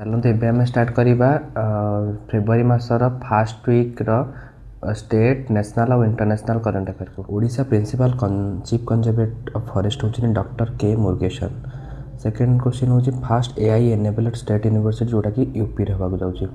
चलते एवं आम स्टार्ट करवा फेब्रुआरी मासर फास्ट वीक्र स्टेट नेशनल और इंटरनेशनल करंट अफेयर को Odisha principal chief conservator of forest होची doctor K Murugesan. Second question होची first AI enabled state university जोटा कि यूपी रे होबाक जाउची।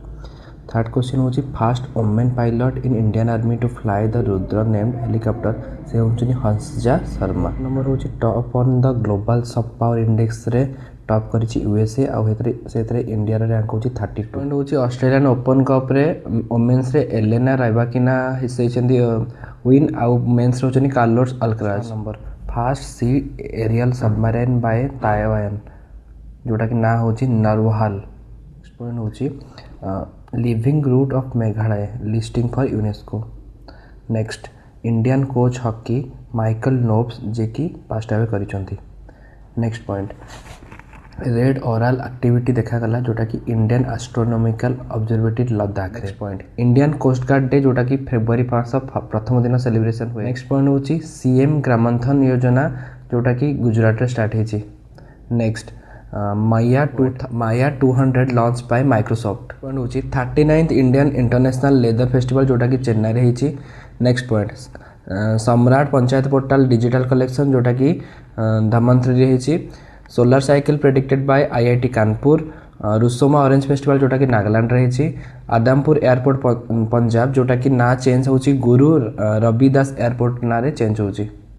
थर्ड क्वेश्चन होची first women pilot in Indian army to fly the Rudra named helicopter से होची हंसजा शर्मा। नंबर होची top on the global soft power index रे टॉप करिछि यूएसए आउ से इंडिया रैंक होची 32। पॉइंट होची ऑस्ट्रेलियन ओपन कप रे वुमेन्स रे एलेना राइबाकिना हिसैछंदी विन आउ मेंस रे होचनी Carlos Alcaraz. Number first sea aerial submarine by Taiwan जोटा कि ना होची नरवाल। पॉइंट होची living root of Meghalaya listing for UNESCO. Next Indian coach hockey Michael Nobbs जे कि पास्ट आवे करिसंती। Next point red aurora activity देखागला जोटा कि Indian astronomical observatory Ladakh. Next point Indian coast guard day जोटा कि फेब्रुआरी 5 प्रथम दिन सेलिब्रेशन हुए। नेक्स्ट पॉइंट होची सीएम ग्रामांथन योजना जोटा कि गुजरात रे स्टार्ट हेची। Next Maia 200 launch by Microsoft. Point होची 39th Indian international leather festival जोटा कि चेन्नई रे हेची। नेक्स्ट पॉइंट सम्राट पंचायत पोर्टल डिजिटल कलेक्शन जोटा कि धमंत्री रे हेची। Solar cycle predicted by IIT Kanpur. Rusoma orange festival जोटा कि नागालैंड रही। आदमपुर एयरपोर्ट पंजाब जोटा कि ना चेंज होची गुरु रविदास एयरपोर्ट ना रे चेंज होची।